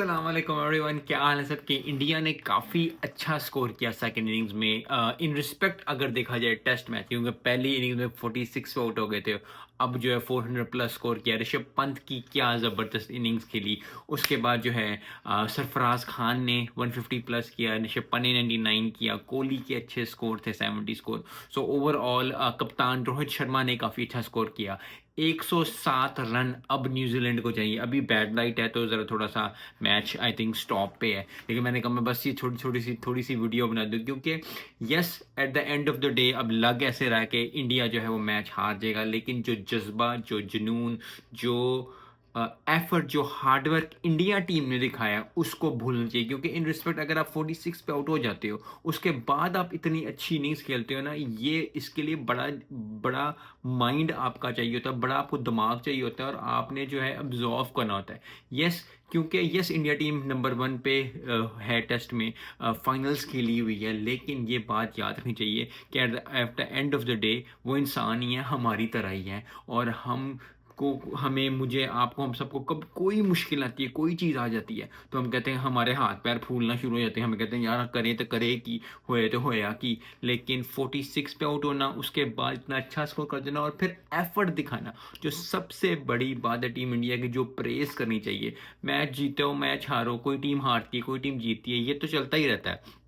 अस्सलाम वालेकुम एवरीवन, क्या हाल है सबके। इंडिया ने काफ़ी अच्छा स्कोर किया सेकंड इनिंग्स में, इन रिस्पेक्ट अगर देखा जाए टेस्ट मैच, क्योंकि पहली इनिंग्स में 46 पे आउट हो गए थे। अब जो है 400 प्लस स्कोर किया। ऋषभ पंत की क्या ज़बरदस्त इनिंग्स खेली। उसके बाद जो है सरफराज खान ने 150 प्लस किया, ऋषभ पंत ने 99 किया, कोहली के अच्छे स्कोर थे 70 स्कोर। सो ओवरऑल कप्तान रोहित शर्मा ने काफ़ी अच्छा स्कोर किया। 107 रन अब न्यूजीलैंड को चाहिए। अभी बैड लाइट है तो ज़रा थोड़ा सा मैच आई थिंक स्टॉप पे है, लेकिन मैंने कहा मैं बस ये थोड़ी सी वीडियो बना दूँ, क्योंकि yes at the end of the day अब लग ऐसे रहा है कि इंडिया जो है वो मैच हार जाएगा, लेकिन जो जज्बा, जो जुनून, जो एफर्ट, जो हार्डवर्क इंडिया टीम ने दिखाया उसको भूलना चाहिए। क्योंकि इन रिस्पेक्ट अगर आप 46 पे आउट हो जाते हो, उसके बाद आप इतनी अच्छी इनिंग्स खेलते हो ना, ये इसके लिए बड़ा बड़ा माइंड आपका चाहिए होता है, बड़ा आपको दिमाग चाहिए होता है, और आपने जो है ऑब्जर्व करना होता है। यस, क्योंकि यस इंडिया टीम नंबर 1 पे है टेस्ट में, फाइनल्स खेली हुई है, लेकिन ये बात याद रखनी चाहिए कि at the end of the day वो इंसान ही है, हमारी तरह ही है। और हमें, मुझे, आपको, हम सबको कब कोई मुश्किल आती है, कोई चीज़ आ जाती है, तो हम कहते हैं, हमारे हाथ पैर फूलना शुरू हो जाते हैं, हम कहते हैं यार करें तो करे कि होए तो होया कि। लेकिन 46 पे आउट होना, उसके बाद इतना अच्छा स्कोर कर देना और फिर एफर्ट दिखाना, जो सबसे बड़ी बात है टीम इंडिया की, जो प्रेस करनी चाहिए। मैच जीते हो, मैच हारो, कोई टीम हारती है, कोई टीम जीतती है, ये तो चलता ही रहता है।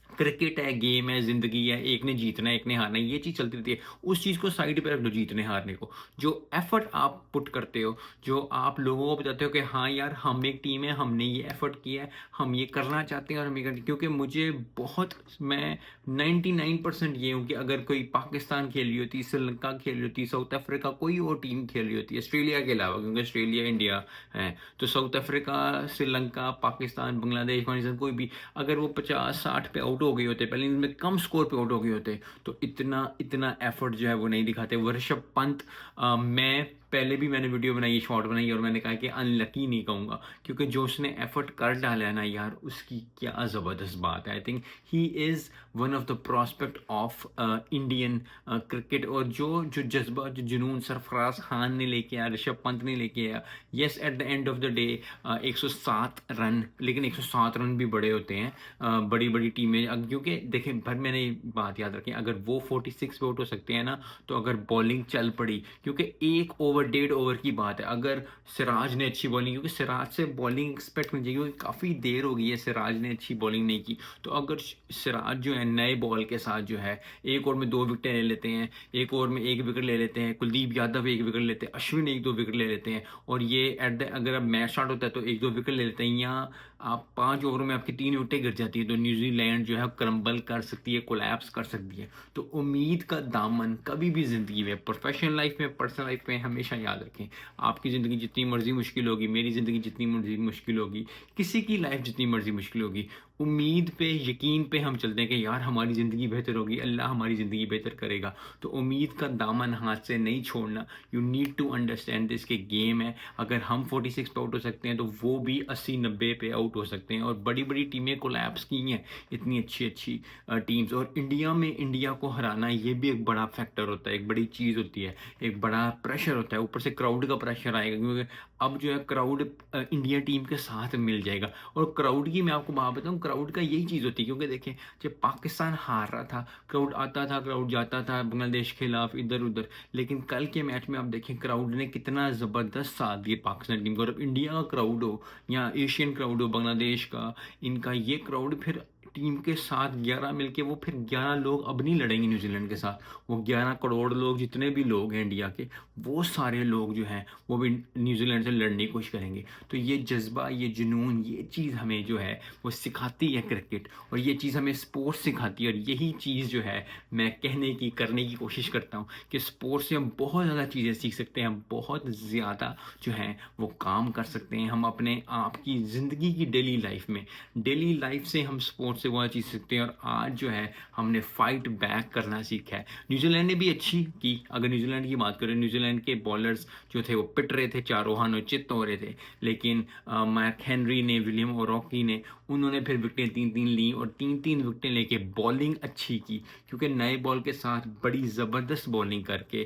क्रिकेट है, गेम है, ज़िंदगी है, एक ने जीतना है, एक ने हारना है, ये चीज़ चलती रहती है। उस चीज़ को साइड पे रख दो, जीतने हारने को। जो एफर्ट आप पुट करते हो, जो आप लोगों को बताते हो कि हाँ यार हम एक टीम है, हमने ये एफर्ट किया है, हम ये करना चाहते हैं और हम ये करते, क्योंकि मुझे बहुत, मैं 99% ये हूँ कि अगर कोई पाकिस्तान खेल रही होती, श्रीलंका खेल रही होती, साउथ अफ्रीका, कोई और टीम खेल रही होती है ऑस्ट्रेलिया के अलावा, क्योंकि ऑस्ट्रेलिया इंडिया है, तो साउथ अफ्रीका, श्रीलंका, पाकिस्तान, बांग्लादेश, पाकिस्तान, कोई भी अगर वो 50-60 पे आउट हो गए होते, पहले इनमें कम स्कोर पे आउट हो गए होते, तो इतना इतना एफर्ट जो है वो नहीं दिखाते। ऋषभ पंत, मैं पहले भी मैंने वीडियो बनाई, शॉर्ट बनाई, और मैंने कहा कि अनलकी नहीं कहूँगा, क्योंकि जो उसने एफर्ट कर डाला है ना यार, उसकी क्या ज़बरदस्त बात है। I think he is one of the prospect of Indian cricket. और जो जो जज्बा, जो जुनून सरफराज खान ने लेके आया, ऋषभ पंत ने लेके आया, yes at the end of the day 107 run, लेकिन 107 रन भी बड़े होते हैं बड़ी बड़ी टीमें। क्योंकि देखें, पर मैंने बात याद रखें, अगर वो 46 पे आउट हो सकते हैं ना, तो अगर बॉलिंग चल पड़ी, क्योंकि 1 ओवर 1.5 ओवर की बात है, अगर सिराज ने अच्छी बॉलिंग, क्योंकि सिराज से बॉलिंग एक्सपेक्ट नहीं चाहिए, क्योंकि काफ़ी देर हो गई है सिराज ने अच्छी बॉलिंग नहीं की। तो अगर सिराज जो है नए बॉल के साथ जो है 1 ओवर में 2 विकेटें ले लेते हैं, 1 ओवर में 1 विकेट ले लेते हैं, कुलदीप यादव 1 विकेट लेते हैं, अश्विन 1-2 विकेट ले लेते हैं, और ये अगर अब मैच स्टार्ट होता है तो 1-2 विकेट ले लेते हैं, या आप 5 ओवरों में आपकी 3 विकेटें गिर जाती है, तो न्यूजीलैंड जो है क्रम्बल कर सकती है, कोलैप्स कर सकती है। तो उम्मीद का दामन कभी भी ज़िंदगी में, प्रोफेशनल लाइफ में, पर्सनल लाइफ में, हमेशा याद रखें। आपकी ज़िंदगी जितनी मर्जी मुश्किल होगी, मेरी ज़िंदगी जितनी मर्जी मुश्किल होगी, किसी की लाइफ जितनी मर्जी मुश्किल होगी, उम्मीद पे, यकीन पे हम चलते हैं कि यार हमारी ज़िंदगी बेहतर होगी, अल्लाह हमारी ज़िंदगी बेहतर करेगा। तो उम्मीद का दामन हाथ से नहीं छोड़ना। You need to understand this के गेम है। अगर हम 46 पे आउट हो सकते हैं, तो वो भी 80-90 पे आउट हो सकते हैं। और बड़ी बड़ी टीमें कोलैप्स की हैं, इतनी अच्छी अच्छी टीम्स। और इंडिया में इंडिया को हराना, ये भी एक बड़ा फैक्टर होता है, एक बड़ी चीज़ होती है, एक बड़ा प्रेशर होता है, ऊपर से क्राउड का प्रेशर आएगा, क्योंकि अब जो है क्राउड इंडिया टीम के साथ मिल जाएगा। और क्राउड की मैं आपको बात बताऊँ, क्राउड का यही चीज़ होती है, क्योंकि देखें, जब पाकिस्तान हार रहा था, क्राउड आता था, क्राउड जाता था बांग्लादेश के खिलाफ इधर उधर, लेकिन कल के मैच में आप देखें क्राउड ने कितना ज़बरदस्त साथ दिया पाकिस्तान टीम को। और अब इंडिया का क्राउड हो या एशियन क्राउड हो, बांग्लादेश का, इनका ये क्राउड फिर टीम के साथ 11 मिलके, वो फिर 11 लोग अब नहीं लड़ेंगे न्यूजीलैंड के साथ, वो 11 करोड़ लोग, जितने भी लोग हैं इंडिया के, वो सारे लोग जो हैं वो भी न्यूजीलैंड से लड़ने की कोशिश करेंगे। तो ये जज्बा, ये जुनून, ये चीज़ हमें जो है वो सिखाती है क्रिकेट, और ये चीज़ हमें स्पोर्ट्स सिखाती है। और यही चीज़ जो है मैं कहने की, करने की कोशिश करता हूँ कि स्पोर्ट्स से हम बहुत ज़्यादा चीज़ें सीख सकते हैं, हम बहुत ज़्यादा जो है वो काम कर सकते हैं। हम अपने आप की ज़िंदगी की डेली लाइफ से हम स्पोर्ट्स से वो चीज़ सीखते हैं। और आज जो है हमने फाइट बैक करना सीखा है। न्यूजीलैंड ने भी अच्छी की। अगर न्यूजीलैंड की बात करें, न्यूजीलैंड के बॉलर्स जो थे वो पिट रहे थे, चारों चित्त हो रहे थे, लेकिन मैक हेनरी ने, विलियम ओरॉकी ने, उन्होंने फिर विकेटें 3-3 ली, और 3-3 विकेटें लेके बॉलिंग अच्छी की, क्योंकि नए बॉल के साथ बड़ी ज़बरदस्त बॉलिंग करके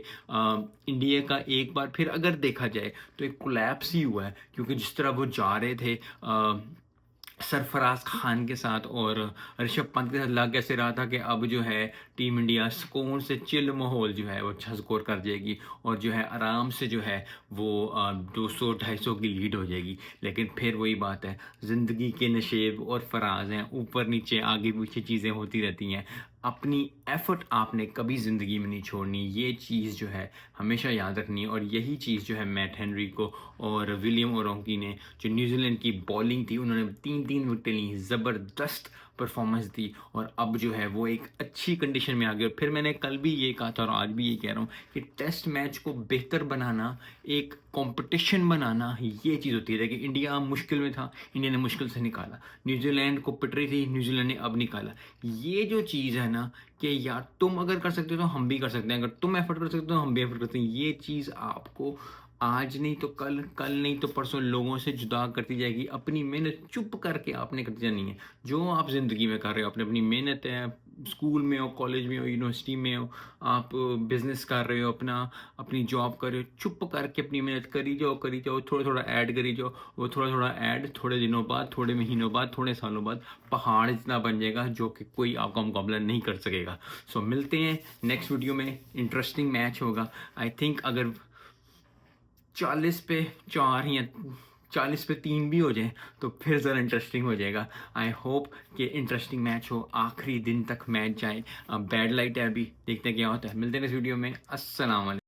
इंडिया का एक बार फिर अगर देखा जाए तो एक कोलैप्स ही हुआ है। क्योंकि जिस तरह वो जा रहे थे सरफराज खान के साथ और ऋषभ पंत के साथ लग कैसे रहा था कि अब जो है टीम इंडिया सुकून से चिल माहौल जो है वो अच्छा स्कोर कर जाएगी और जो है आराम से जो है वो 200-250 की लीड हो जाएगी। लेकिन फिर वही बात है, ज़िंदगी के नशेब और फराज हैं, ऊपर नीचे आगे पीछे चीज़ें होती रहती हैं। अपनी एफर्ट आपने कभी ज़िंदगी में नहीं छोड़नी, ये चीज़ जो है हमेशा याद रखनी है। और यही चीज़ जो है मैट हेनरी को और विलियम ओरोंकी ने, जो न्यूजीलैंड की बॉलिंग थी, उन्होंने 3-3 विकेटें ली, ज़बरदस्त परफॉर्मेंस दी और अब जो है वो एक अच्छी कंडीशन में आ गए। और फिर मैंने कल भी ये कहा था और आज भी ये कह रहा हूँ कि टेस्ट मैच को बेहतर बनाना, एक कंपटीशन बनाना, ये चीज़ होती है कि इंडिया मुश्किल में था, इंडिया ने मुश्किल से निकाला, न्यूजीलैंड को पिट रही थी, न्यूजीलैंड ने अब निकाला। ये जो चीज़ है ना कि यार तुम अगर कर सकते हो तो हम भी कर सकते हैं, अगर तुम एफर्ट कर सकते हो तो हम भी एफर्ट करते हैं, ये चीज़ आपको आज नहीं तो कल, कल नहीं तो परसों लोगों से जुदा करती जाएगी। अपनी मेहनत चुप करके आपने करती जानी है। जो आप ज़िंदगी में कर रहे हो, आपने अपनी मेहनत है, स्कूल में हो, कॉलेज में हो, यूनिवर्सिटी में हो, आप बिजनेस कर रहे हो, अपनी जॉब कर रहे हो, चुप करके अपनी मेहनत करी जाओ, थोड़ा थोड़ा ऐड करी जाओ। वो थोड़ा थोड़ा ऐड थोड़े दिनों बाद, थोड़े महीनों बाद, थोड़े सालों बाद पहाड़ इतना बन जाएगा जो कि कोई आपका मुकाबला नहीं कर सकेगा। सो मिलते हैं नेक्स्ट वीडियो में। इंटरेस्टिंग मैच होगा। आई थिंक अगर 40 पे 4 या 40 पे 3 भी हो जाए तो फिर ज़रा इंटरेस्टिंग हो जाएगा। आई होप कि इंटरेस्टिंग मैच हो, आखिरी दिन तक मैच जाए। बैड लाइट है अभी, देखते हैं क्या होता है। मिलते हैं इस वीडियो में। अस्सलाम वालेकुम।